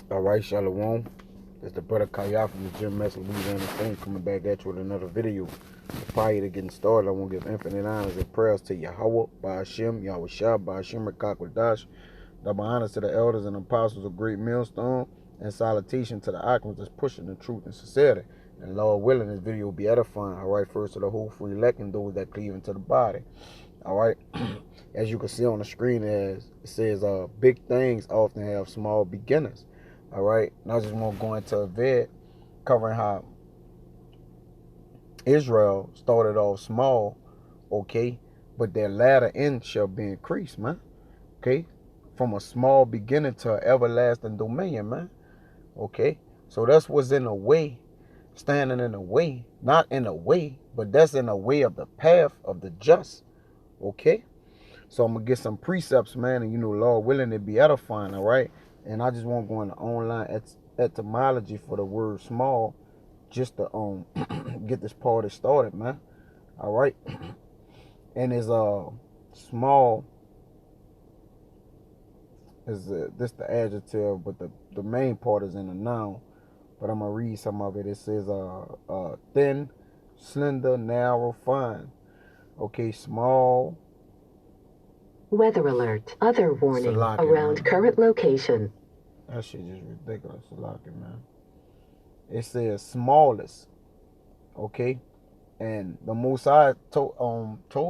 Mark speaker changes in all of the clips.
Speaker 1: All right, Shalom. It's the brother Kaya from the Gym Mess Louisiana thing coming back at you with another video. Prior to getting started, I want to give infinite honors and prayers to Yahweh, Ba'ashem, Yahweh Shah, Ba'ashem, Rakakwadash, double honors to the elders and apostles of Great Millstone, and salutation to the icons that's pushing the truth and sincerity. And Lord willing, this video will be edifying. All right, first to the whole free elect and those that cleave into the body. All right, as you can see on the screen, as it says, big things often have small beginnings. All right, and I just want to go into a vid covering how Israel started off small, okay, but their latter end shall be increased, man. Okay, from a small beginning to an everlasting dominion, man. Okay, so that's what's in the way, standing in the way, not in the way, but that's in the way of the path of the just. Okay, so I'm gonna get some precepts, man, and Lord willing, it be edifying. All right. And I just want to go into online etymology for the word small, just to get this party started, man. All right. And it's small is this the adjective, but the main part is in the noun. But I'm gonna read some of it. It says thin, slender, narrow, fine. Okay, small.
Speaker 2: Weather alert. Other warning.
Speaker 1: Salaki,
Speaker 2: around
Speaker 1: man.
Speaker 2: current location.
Speaker 1: That shit just ridiculous, Salaki, man. It says smallest. Okay? And the Most High told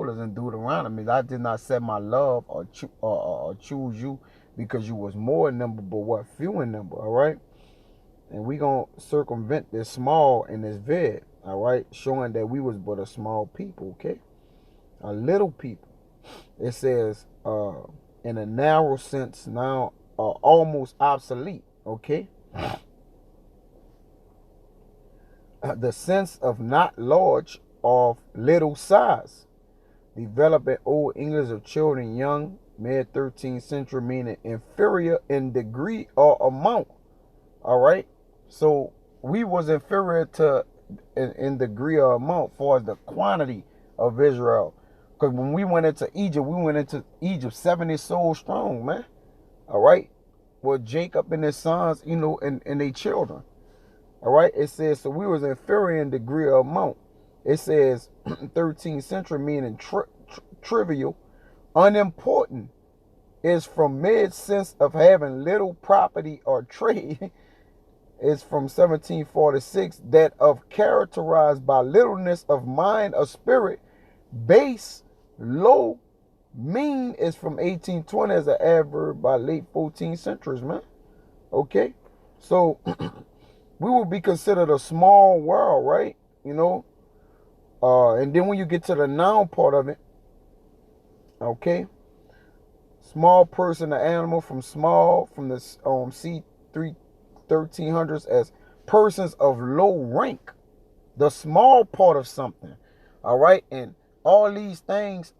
Speaker 1: us in Deuteronomy, I did not set my love or choose you because you was more in number, but what few in number, all right? And we gonna circumvent this small in this vid, all right? Showing that we was but a small people, okay? A little people. It says, in a narrow sense, now almost obsolete, okay? The sense of not large, of little size, developed in Old English of children young, mid 13th century, meaning inferior in degree or amount. All right, so we was inferior to in degree or amount for the quantity of Israel. Because when we went into Egypt 70 souls strong, man. All right, with Jacob and his sons, and their children. All right, it says, so we was inferior in degree or amount. It says 13th century, meaning trivial, unimportant, is from mid sense of having little property or trade. Is from 1746, that of characterized by littleness of mind or spirit. Base, low, mean is from 1820 as an adverb by late 14th centuries, man. Okay, so we will be considered a small world, right? And then when you get to the noun part of it, okay, small person, the animal, from the C1300s as persons of low rank, the small part of something, all right, and all these things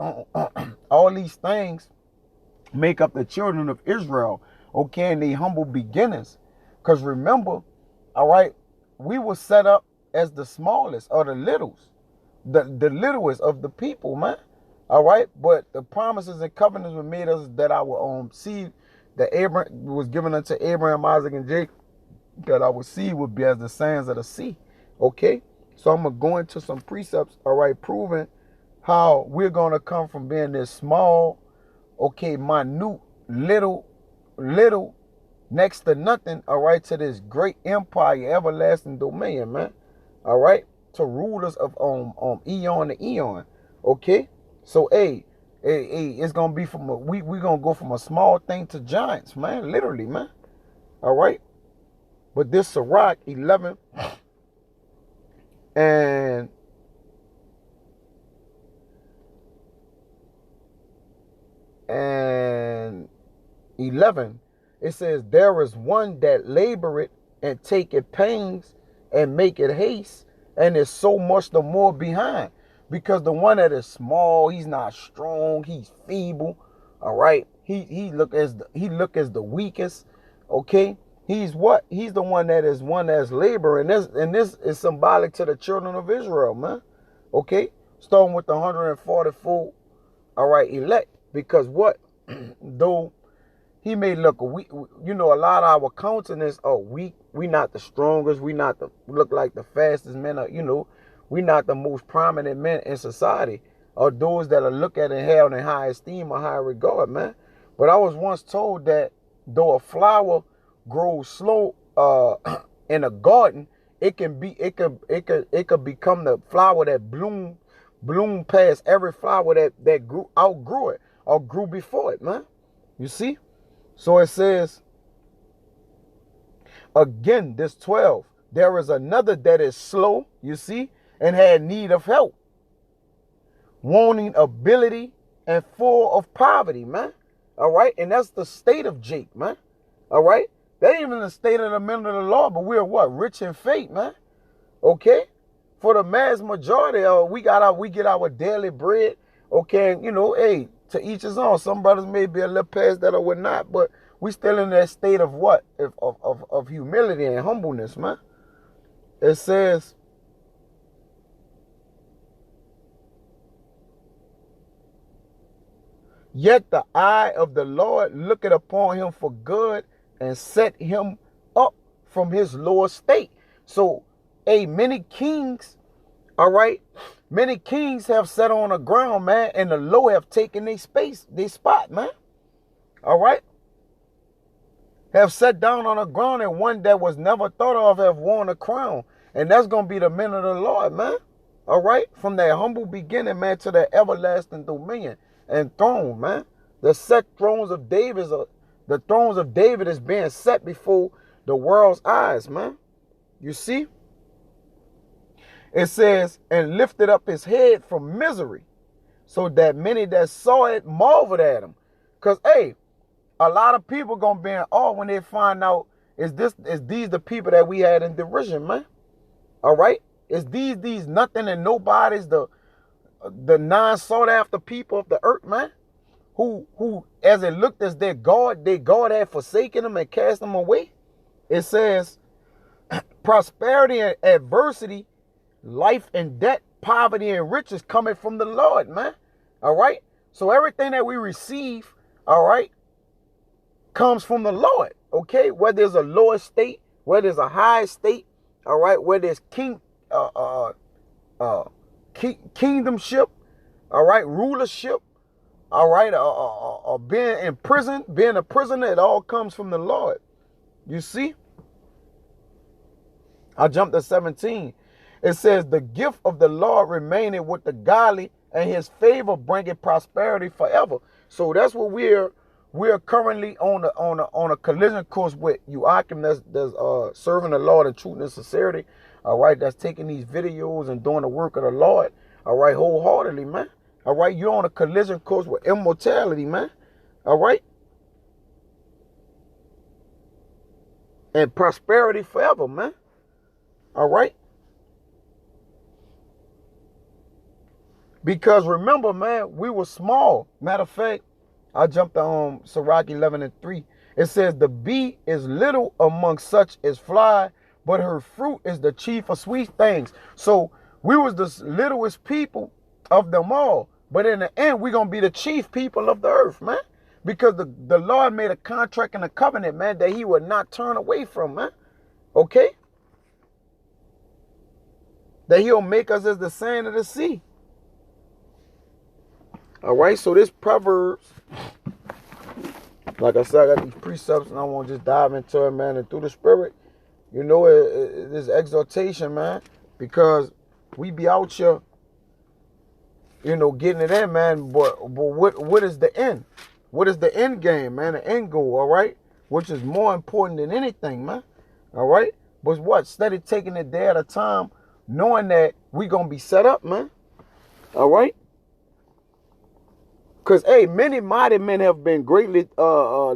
Speaker 1: make up the children of Israel, okay, and they humble beginnings, because remember, all right, we were set up as the smallest or the littlest. The littlest of the people, man. All right, but the promises and covenants were made us that our seed, that Abraham was given unto Abraham, Isaac, and Jacob, that our seed would be as the sands of the sea. Okay, so I'm gonna go into some precepts, all right, proving how we're gonna come from being this small, okay, minute, little, next to nothing, all right, to this great empire, everlasting dominion, man. All right, to rulers of eon to eon. Okay, so it's gonna be from we're gonna go from a small thing to giants, man, literally, man. All right, but this Sirach 11 and 11, it says, there is one that laboreth and taketh pains and make it haste, and is so much the more behind. Because the one that is small, he's not strong, he's feeble. All right, he look as the weakest. Okay, he's what? He's the one that's laboring. And this is symbolic to the children of Israel, man. Okay, starting with the 144. All right, elect, because what? Though He may look weak. You know, a lot of our countenance are weak. We not the strongest. We not the look like the fastest men. You know, we not the most prominent men in society, or those that are looked at and held in high esteem or high regard, man. But I was once told that though a flower grows slow in a garden, it could become the flower that bloom past every flower that outgrew it or grew before it, man. You see? So it says, again, this 12, there is another that is slow, you see, and had need of help, wanting ability and full of poverty, man. All right? And that's the state of Jake, man. All right? That ain't even the state of the men of the law, but we're what? Rich in faith, man. Okay? For the mass majority, we get our daily bread. Okay, and, you know, hey, to each his own. Some brothers may be a little past that or whatnot, but we still in that state of what? Of humility and humbleness, man. It says, yet the eye of the Lord looketh upon him for good and set him up from his lower state. So, many kings, all right, many kings have sat on the ground, man, and the low have taken their spot, man. All right? Have sat down on the ground, and one that was never thought of have worn a crown. And that's going to be the men of the Lord, man. All right? From that humble beginning, man, to that everlasting dominion and throne, man. The thrones of David is being set before the world's eyes, man. You see? It says, and lifted up his head from misery, so that many that saw it marveled at him. Because, hey, a lot of people going to be in awe when they find out, is these the people that we had in derision, man? All right? Is these nothing and nobodies, the non-sought after people of the earth, man? Who, as it looked as their God had forsaken them and cast them away? It says, prosperity and adversity, life and death, poverty and riches coming from the Lord, man. All right? So everything that we receive, all right, comes from the Lord, okay? Whether it's a lower state, whether it's a high state, all right, whether it's kingdomship, all right, rulership, all right, being in prison, being a prisoner, it all comes from the Lord. You see? I jumped to 17. It says, the gift of the Lord remaineth with the godly, and his favor bringeth prosperity forever. So that's what we're currently on a collision course with Joachim, that's serving the Lord in truth and sincerity. All right, that's taking these videos and doing the work of the Lord. All right, wholeheartedly, man. All right, you're on a collision course with immortality, man. All right, and prosperity forever, man. All right. Because remember, man, we were small. Matter of fact, I jumped on Sirach 11:3. It says, the bee is little among such as fly, but her fruit is the chief of sweet things. So we was the littlest people of them all. But in the end, we're going to be the chief people of the earth, man. Because the Lord made a contract and a covenant, man, that he would not turn away from, man. Okay? That he'll make us as the sand of the sea. All right, so this Proverbs, like I said, I got these precepts and I want to just dive into it, man, and through the Spirit, you know, this exhortation, man, because we be out here, you know, getting it in, man, but what is the end? What is the end game, man, the end goal, all right, which is more important than anything, man, all right, but what, steady taking it day at a time, knowing that we going to be set up, man, all right. Because, hey, many mighty men have been greatly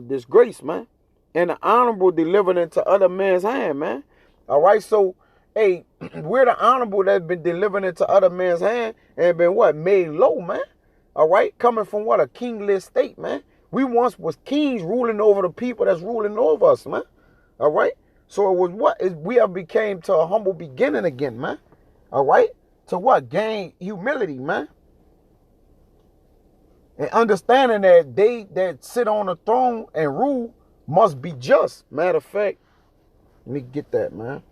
Speaker 1: disgraced, man. And the honorable delivered into other men's hand, man. All right, so, hey, we're the honorable that have been delivered into other men's hand and been what? Made low, man. All right, coming from what? A kingless state, man. We once was kings ruling over the people that's ruling over us, man. All right, so it was what? We have became to a humble beginning again, man. All right, to what? Gain humility, man. And understanding that they that sit on the throne and rule must be just. Matter of fact, let me get that, man.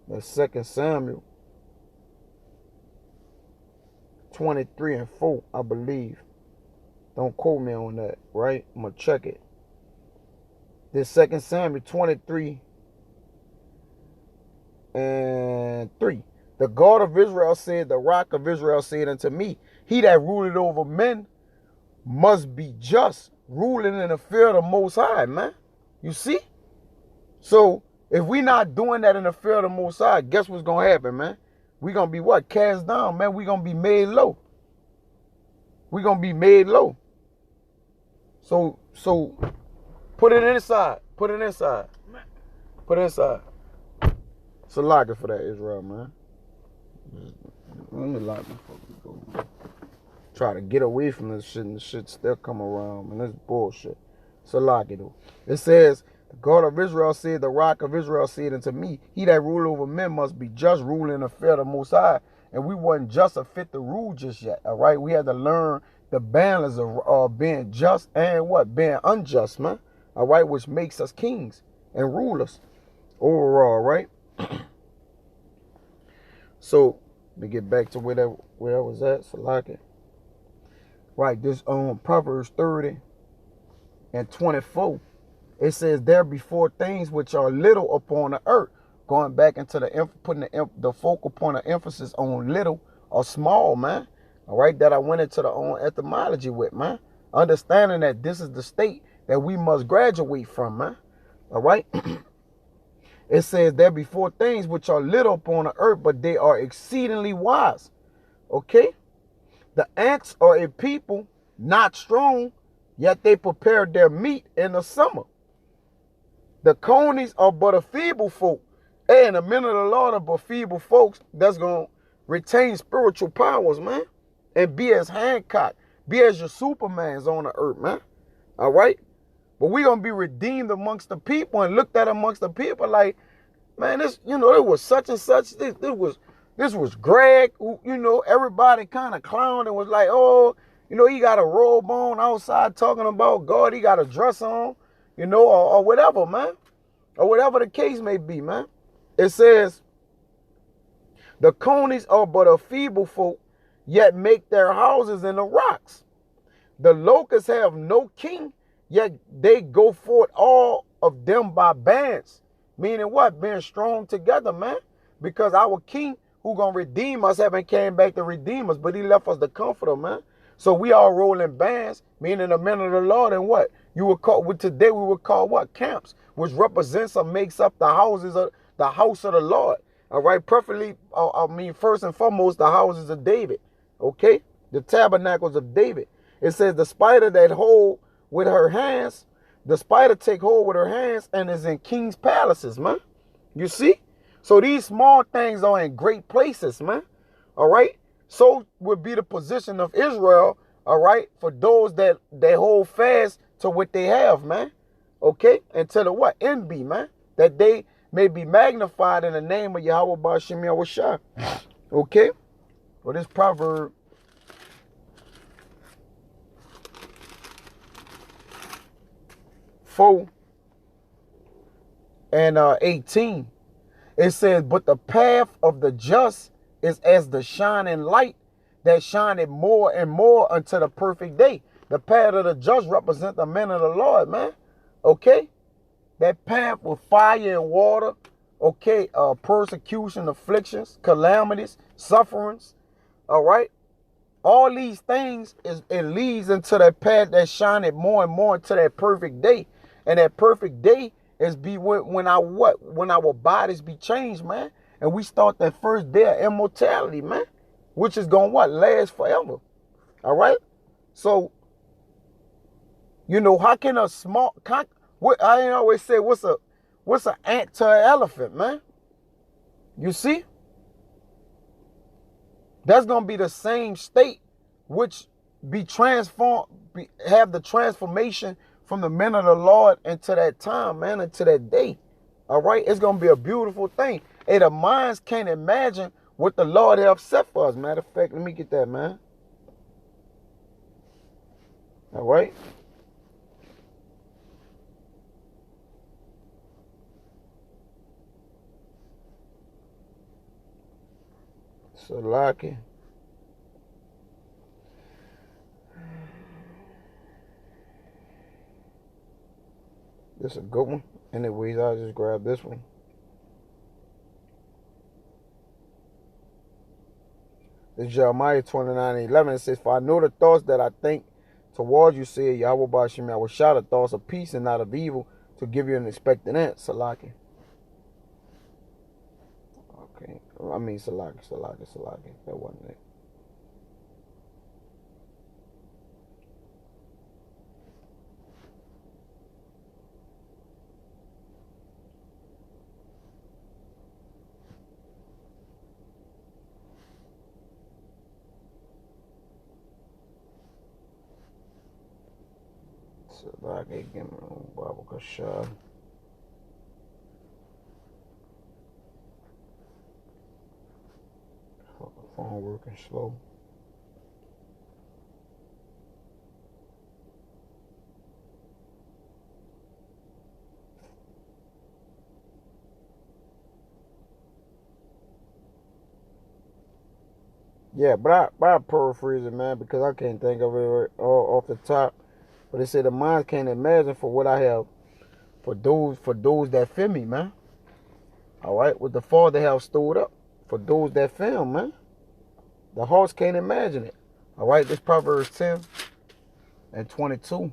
Speaker 1: That's 2 Samuel 23:4, I believe. Don't quote me on that, right? I'm going to check it. This 2 Samuel 23:3. The God of Israel said, the rock of Israel said unto me, he that ruleth over men must be just, ruling in the fear of the Most High, man. You see? So, if we not doing that in the fear of the Most High, guess what's going to happen, man? We going to be what? Cast down, man. We going to be made low. We going to be made low. So, put it inside. Put it inside. Put it inside. It's a locker for that, Israel, man. Let me lock my fucking door, man. Try to get away from this shit, and the shit still come around, man. That's bullshit. It's a locker, though. It says, the God of Israel said, the rock of Israel said unto me, he that rule over men must be just, ruling in the fear of the Most High. And we wasn't just a fit to rule just yet, all right? We had to learn the balance of being just and what? Being unjust, man. All right? Which makes us kings and rulers overall, right? So, let me get back to where I was at. So, like it. Right, this Proverbs 30:24. It says, there be four things which are little upon the earth. Going back into putting the focal point of emphasis on little or small, man. All right, that I went into the etymology with, man. Understanding that this is the state that we must graduate from, man. All right. It says there be four things which are little upon the earth, but they are exceedingly wise. Okay? The ants are a people not strong, yet they prepare their meat in the summer. The conies are but a feeble folk. And the men of the Lord are but feeble folks that's going to retain spiritual powers, man. And be as Hancock. Be as your Supermans on the earth, man. All right? But we're going to be redeemed amongst the people and looked at amongst the people like, man, this, it was such and such. This was Greg, who, everybody kind of clowned and was like, oh, he got a robe on outside talking about God. He got a dress on, or whatever, man. Or whatever the case may be, man. It says, the conies are but a feeble folk, yet make their houses in the rocks. The locusts have no king, yet they go forth all of them by bands. Meaning what? Being strong together, man. Because our king who gonna redeem us haven't came back to redeem us, but he left us the comforter, man. So we all rolling bands, meaning the men of the Lord, and what? Today we would call what? Camps, which represents or makes up the houses of the house of the Lord. All right, preferably, first and foremost, the houses of David. Okay? The tabernacles of David. It says the spider that hold with her hands, the spider take hold with her hands and is in king's palaces, man. You see? So these small things are in great places, man. All right? So would be the position of Israel, all right, for those that they hold fast to what they have, man. Okay? And to the what? Envy, man. That they may be magnified in the name of Yahweh Ba'ashem Yahushua. Okay? Well, this proverb 4:18. It says, but the path of the just is as the shining light that shineth more and more unto the perfect day. The path of the just represent the men of the Lord, man. Okay? That path with fire and water, okay, persecution, afflictions, calamities, sufferings, all right? All these things, it leads into that path that shineth more and more into that perfect day. And that perfect day is when our bodies be changed, man. And we start that first day of immortality, man. Which is going to what? Last forever. All right? So, how can a small... I always say, what's an ant to an elephant, man? You see? That's going to be the same state which be transformed, have the transformation from the men of the Lord into that time, man, into that day. All right? It's going to be a beautiful thing. Hey, the minds can't imagine what the Lord have set for us. Matter of fact, let me get that, man. All right. Salaki. This is a good one. Anyways, I'll just grab this one. This is Jeremiah 29:11. It says, "For I know the thoughts that I think towards you, said Yahweh Bashim, I will shout the thoughts of peace and not of evil, to give you an expected end." Salaki. Okay. I mean Salaki. That wasn't it. Salaki, give me a Bible Kashah. Phone working slow. Yeah, but I paraphrase it, man, because I can't think of it all off the top. But it said the mind can't imagine for what I have for those that fear me, man. All right, what the Father have stored up for those that fear him, man. The hearts can't imagine it. All right, this Proverbs 10:22.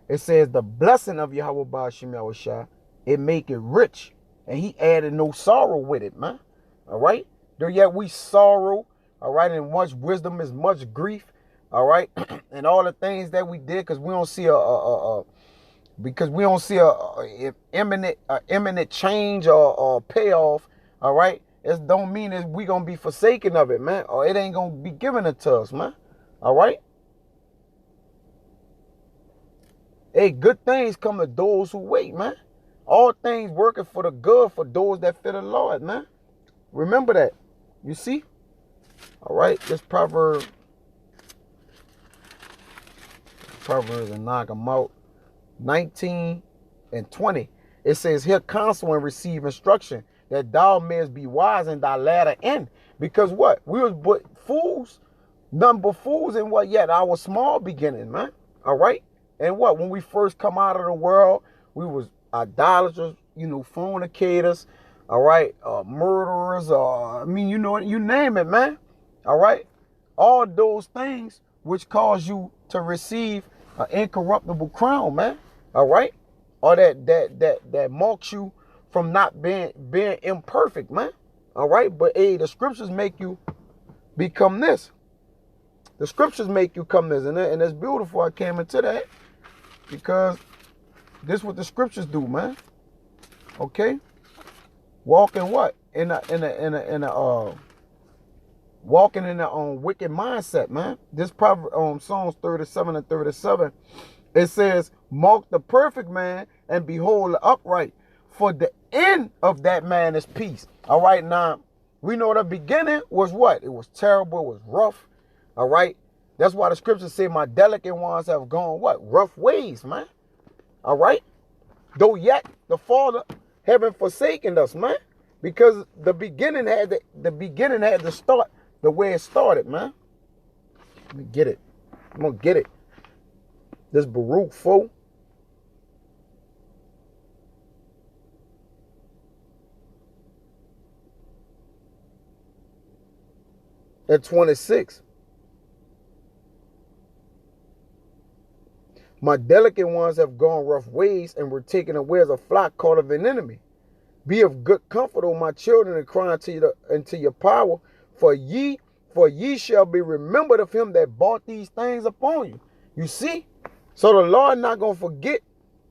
Speaker 1: It says, "The blessing of Yahweh Ba'ashim Yahushua, it make it rich, and he added no sorrow with it, man." All right, though yet we sorrow. All right, and much wisdom is much grief. All right, and all the things that we did, because we don't see a imminent change or payoff. All right, it don't mean that we gonna be forsaken of it, man, or it ain't gonna be given it to us, man. All right. Hey, good things come to those who wait, man. All things working for the good for those that fear the Lord, man. Remember that. You see? All right, this Proverbs and knock them out. 19:20. It says, "Hear counsel and receive instruction, that thou mayest be wise in thy latter end." Because what? We was but fools, none but fools in what yet? Our small beginning, man. All right? And what? When we first come out of the world, we was idolaters, fornicators, all right, murderers, you name it, man. All right? All those things which cause you to receive an incorruptible crown, man. All right? Or that marks you from not being imperfect, man. All right? But hey, the scriptures make you become this. The scriptures make you come this, and it's beautiful. I came into that because this is what the scriptures do, man. Okay? Walk in what? Walking in a wicked mindset, man. This proverb, Psalms 37:37, it says, "Mark the perfect man and behold the upright, for the end of that man is peace." All right, now we know the beginning was what? It was terrible, it was rough. All right, that's why the scriptures say, "My delicate ones have gone what? Rough ways, man." All right, though yet the Father haven't forsaken us, man, because the beginning had to start the way it started, man. Let me get it. I'm gonna get it. This Baruch 4. At 26. "My delicate ones have gone rough ways and were taken away as a flock caught of an enemy. Be of good comfort, O my children, and cry into your power, for ye shall be remembered of him that brought these things upon you." You see? So the Lord not gonna forget,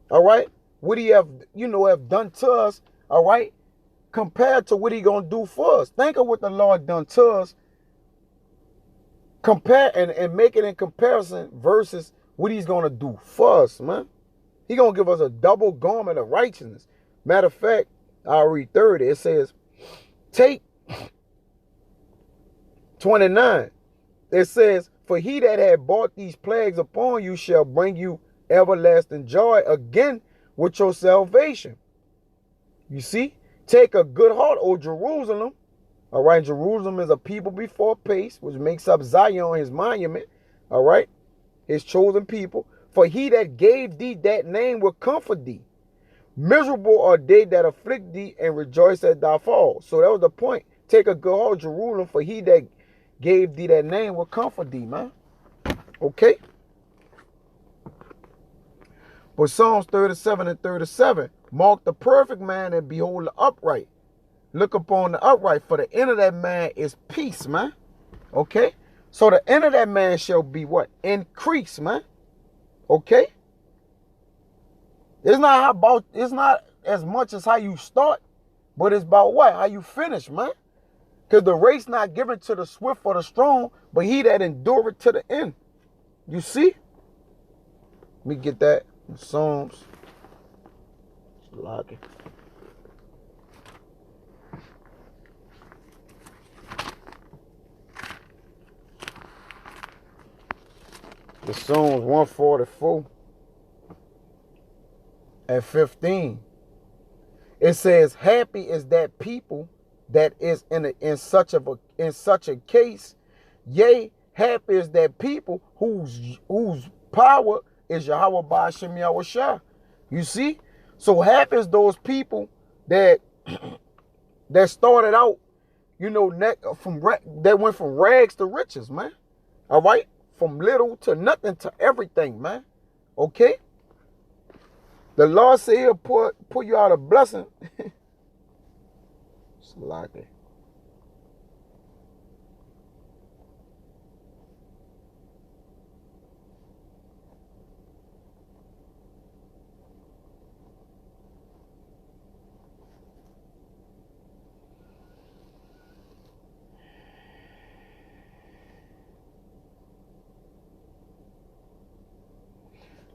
Speaker 1: all right, what he have done to us, all right, compared to what he gonna do for us. Think of what the Lord done to us. Compare and make it in comparison versus what he's gonna do for us, man. He gonna give us a double garment of righteousness. Matter of fact, I'll read 30. It says, take 29. It says, for he that had brought these plagues upon you shall bring you everlasting joy again with your salvation. You see? Take a good heart, O Jerusalem. All right, Jerusalem is a people before pace, which makes up Zion, his monument. All right, his chosen people. For he that gave thee that name will comfort thee. Miserable are they that afflict thee and rejoice at thy fall. So that was the point. Take a good heart, Jerusalem, for he that gave thee that name will comfort thee, man. Okay? But Psalms 37 and 37, mark the perfect man and behold the upright. Look upon the upright, for the end of that man is peace, man. Okay? So the end of that man shall be what? Increase, man. Okay? It's not as much as how you start, but it's about what? How you finish, man. Because the race not given to the swift or the strong, but he that endureth to the end. You see? Let me get that in Psalms. Lock it. The Psalms 144 and 15. It says, happy is that people that is in such a case. Yea, happy is that people whose power is Yahweh Ba'ashem Yahushua. You see? So happy is those people that that started out, you know, that went from rags to riches, man. All right? From little to nothing to everything, man. Okay? The Lord said he'll put you out a blessing. It's like it.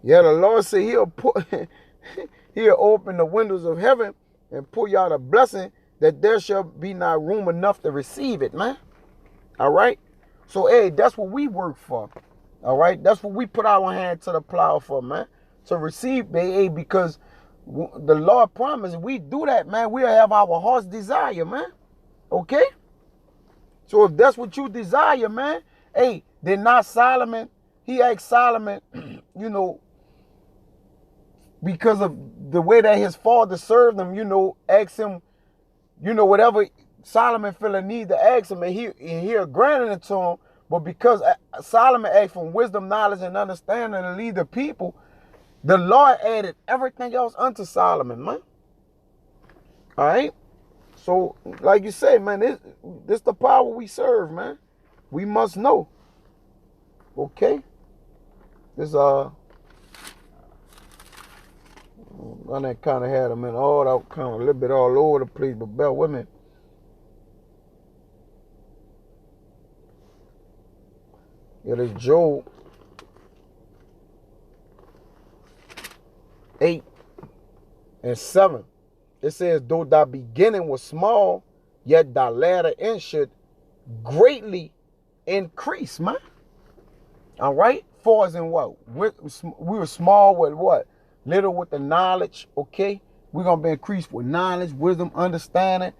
Speaker 1: Yeah, the Lord said he'll open the windows of heaven and pour you out a blessing that there shall be not room enough to receive it, man. All right? So, hey, that's what we work for. All right? That's what we put our hand to the plow for, man. To receive, hey, because the Lord promised if we do that, man, we'll have our heart's desire, man. Okay? So if that's what you desire, man, hey, then not Solomon. He asked Solomon, you know, because of the way that his father served him, you know, ask him, you know, whatever Solomon feel a need to ask him, and he granted it to him. But because Solomon asked for wisdom, knowledge, and understanding to lead the people, the Lord added everything else unto Solomon, man. All right? So, like you say, man, this the power we serve, man. We must know. Okay? This, I done kind of had them in all that kind of a little bit all over the place, but bear with me. It is Job 8 and 7. It says, though thy beginning was small, yet thy latter end should greatly increase, man. All right? For as in what? We were small with what? Little with the knowledge, okay? We're going to be increased with knowledge, wisdom, understanding,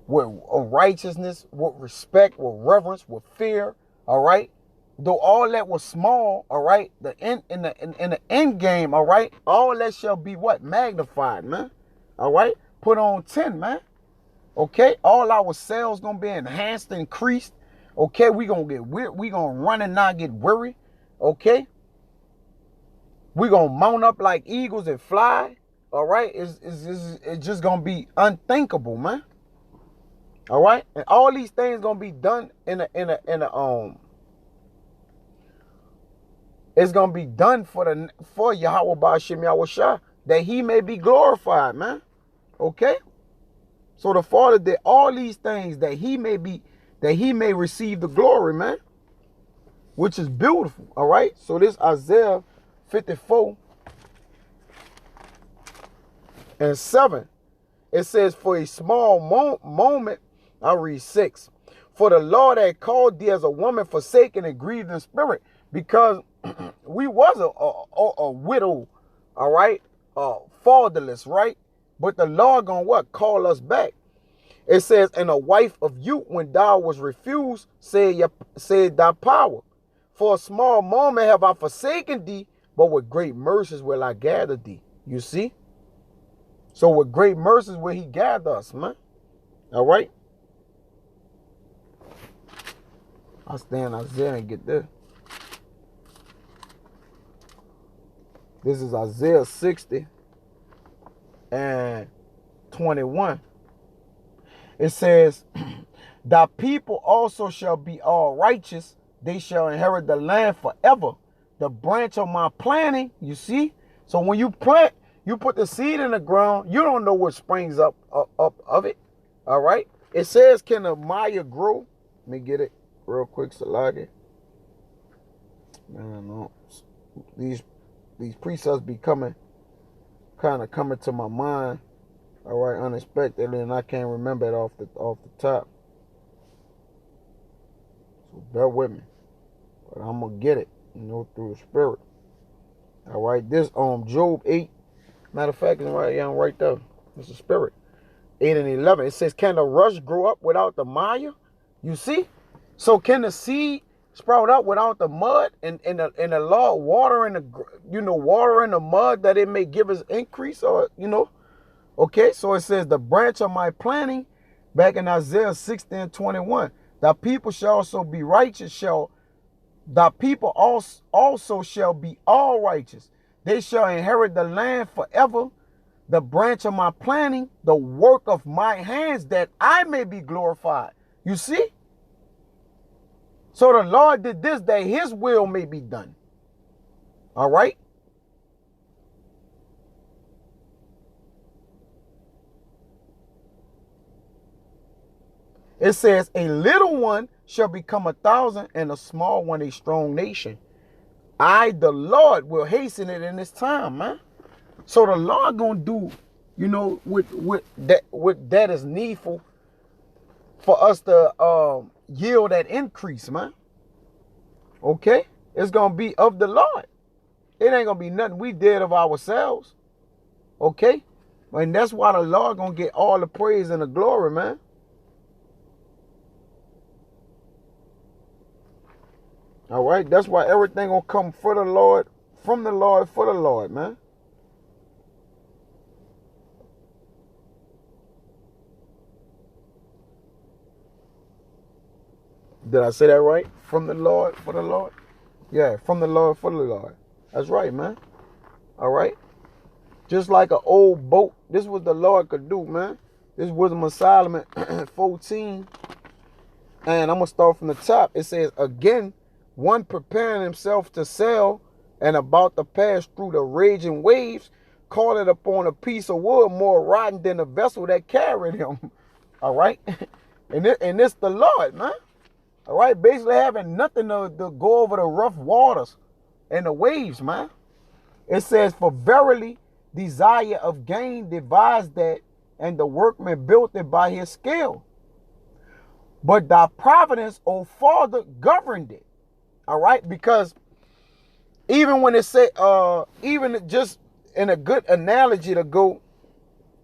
Speaker 1: with righteousness, with respect, with reverence, with fear, all right? Though all that was small, all right, in the end game, all right, all that shall be what? Magnified, man. All right? Put on 10, man. Okay? All our cells going to be enhanced, increased. Okay? We're going to get weird. We're going to run and not get weary. Okay? We're going to mount up like eagles and fly. All right? It's just going to be unthinkable, man. All right? And all these things going to be done it's going to be done for Yahweh Ba'ashem Yahushua, that he may be glorified, man. Okay? So the Father did all these things that he may receive the glory, man. Which is beautiful. All right? So this Isaiah 54 and 7. It says, for a small moment, I'll read 6. For the Lord had called thee as a woman forsaken and grieved in spirit, because we was a widow, all right, fatherless, right? But the Lord gonna what? Call us back. It says, and a wife of you, when thou was refused, said thy power. For a small moment have I forsaken thee, but with great mercies will I gather thee. You see? So with great mercies will he gather us, man. All right? I'll stand Isaiah and get this. This is Isaiah 60 and 21. It says, thy people also shall be all righteous. They shall inherit the land forever. The branch of my planting, you see? So when you plant, you put the seed in the ground, you don't know what springs up of it. All right? It says, can a Maya grow? Let me get it real quick, Salagi. Man, no. These precepts be kind of coming to my mind, all right, unexpectedly, and I can't remember it off the top. So bear with me. But I'm gonna get it, through the spirit. All right, this Job 8. Matter of fact, it's right there. It's the spirit. 8 and 11. It says, can the rush grow up without the mire? You see? So can the seed sprout up without the mud and the Lord water in the mud that it may give us increase, or Okay, so it says the branch of my planting, back in Isaiah 60 and 21. Thy people shall also be righteous, thy people also shall be all righteous. They shall inherit the land forever. The branch of my planting, the work of my hands, that I may be glorified. You see? So the Lord did this, that his will may be done. All right? It says, a little one shall become 1,000, and a small one a strong nation. I, the Lord, will hasten it in this time, man. So the Lord gonna do, what that is needful for us to yield that increase, man. Okay? It's gonna be of the Lord. It ain't gonna be nothing we did of ourselves. Okay? And that's why the Lord gonna get all the praise and the glory, man. All right? That's why everything gonna come for the Lord, from the Lord, for the Lord, man. Did I say that right? From the Lord, for the Lord? Yeah, from the Lord, for the Lord. That's right, man. All right? Just like an old boat. This is what the Lord could do, man. This is Wisdom of Solomon 14. And I'm going to start from the top. It says, again, one preparing himself to sail and about to pass through the raging waves, called it upon a piece of wood more rotten than the vessel that carried him. All right? And it's the Lord, man. All right? Basically having nothing to go over the rough waters and the waves, man. It says, for verily desire of gain devised that, and the workman built it by his skill. But thy providence, O Father, governed it. All right? Because even when it say, even just in a good analogy to go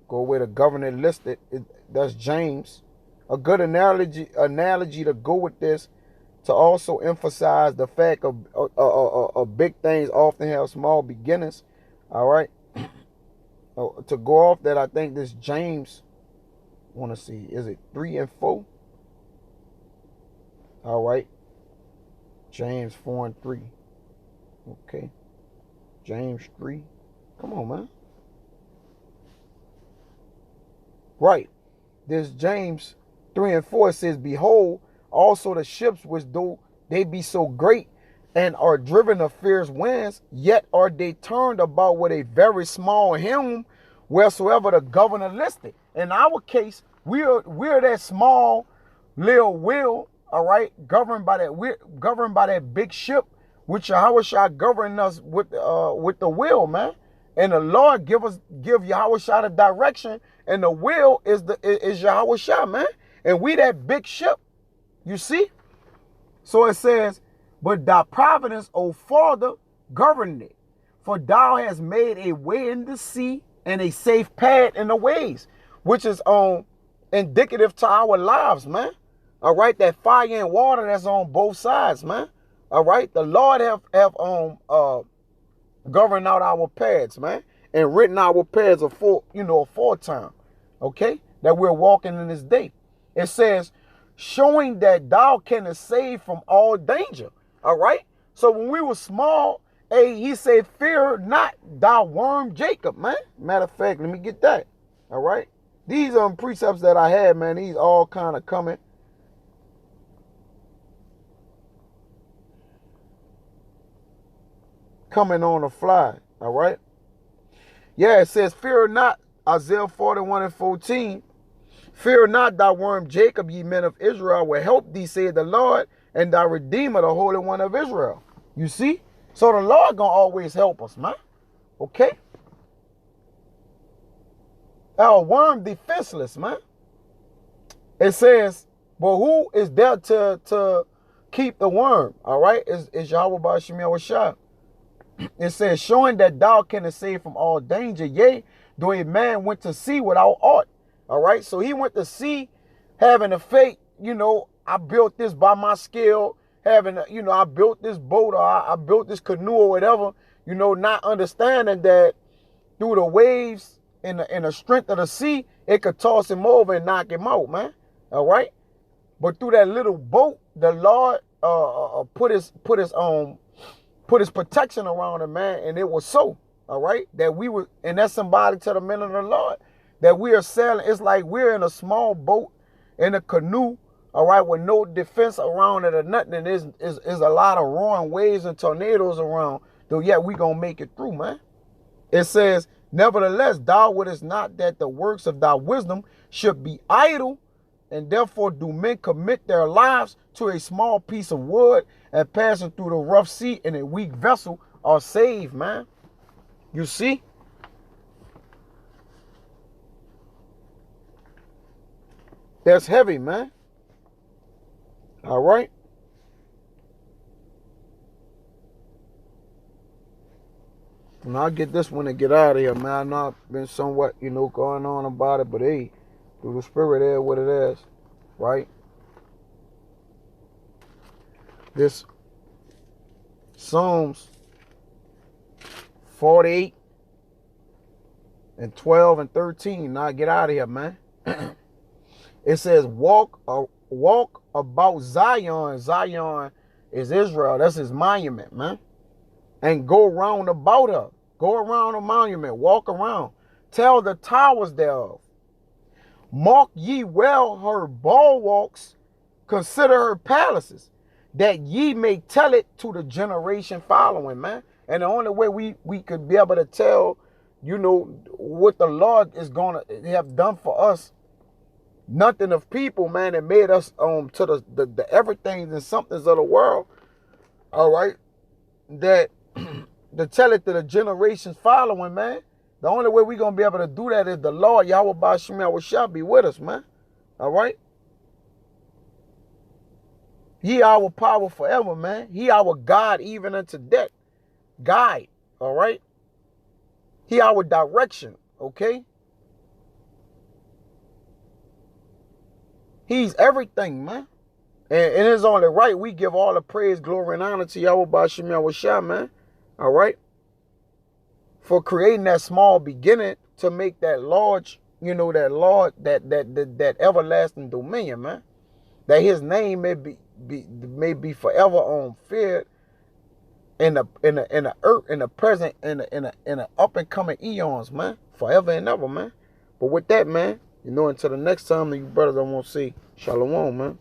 Speaker 1: where the governor listed, that's James. A good analogy to go with this, to also emphasize the fact of big things often have small beginnings. All right? To go off that, I think this James, want to see, is it 3 and 4? All right. James 4 and 3. Okay. James 3. Come on, man. Right. This James 3 and 4 says, behold, also the ships which though they be so great and are driven of fierce winds, yet are they turned about with a very small helm, wheresoever the governor listed. In our case, we're that small little wheel, all right, governed by that big ship, which Yahushua govern us with the wheel, man. And the Lord give Yahushua the direction, and the wheel is Yahushua, man. And we that big ship, You see? So it says, but thy providence, O Father, govern it. For thou hast made a way in the sea and a safe path in the ways, which is indicative to our lives, man. All right, that fire and water that's on both sides, man. All right, the Lord have governed out our paths, man, and written our paths aforetime. Okay, that we're walking in this day. It says, showing that thou canst save from all danger. All right. So when we were small, hey, he said, fear not thou worm Jacob, man. Matter of fact, let me get that. All right. These precepts that I had, man, these all kind of coming on the fly. All right. Yeah, it says, fear not, Isaiah 41:14. Fear not, thy worm Jacob, ye men of Israel, will help thee, saith the Lord, and thy Redeemer, the Holy One of Israel. You see? So the Lord gonna always help us, man. Okay? Our worm defenseless, man. It says, but who is there to keep the worm? All right? It's Yahweh Ba'ashem Yahushua. It says, showing that thou canst save from all danger, yea, though a man went to sea without aught. All right, so he went to sea having a faith, I built this by my skill, I built this boat, or I built this canoe or whatever, not understanding that through the waves and the strength of the sea, it could toss him over and knock him out, man. All right, but through that little boat, the Lord put his protection around him, man, and it was so, all right, that we were, and that's symbolic to the men of the Lord, that we are sailing. It's like we're in a small boat, in a canoe, all right, with no defense around it or nothing, and there's a lot of roaring waves and tornadoes around, though yet we gonna make it through, man. It says, nevertheless, thou wouldest not that the works of thy wisdom should be idle, and therefore do men commit their lives to a small piece of wood, and passing through the rough sea in a weak vessel are saved, man. You see? That's heavy, man. All right. And I'll get this one and get out of here, man. I know I've been somewhat, going on about it, but hey, through the spirit there, what it is, right? This Psalms 48 and 12 and 13. Now get out of here, man. It says, walk about Zion. Zion is Israel. That's his monument, man. And go round about her. Go around the monument. Walk around. Tell the towers thereof. Mark ye well her bulwarks. Consider her palaces, that ye may tell it to the generation following, man. And the only way we could be able to tell, what the Lord is going to have done for us, nothing of people, man, that made us to the everythings and somethings of the world, all right, that to tell it to the generations following, man. The only way we're going to be able to do that is the Lord, Yahweh Ba'ashem Yahushua, be with us, man. All right? He our power forever, man. He our God even unto death. Guide, all right? He our direction, okay? He's everything, man. And it's only right we give all the praise, glory, and honor to Yahweh Ba'ashem Yahushua, man. All right? For creating that small beginning to make that large, that everlasting dominion, man. That his name may be forever feared in the earth, in the present, in the up and coming eons, man. Forever and ever, man. But with that, man, until the next time, you brothers I won't see. Shalom, man.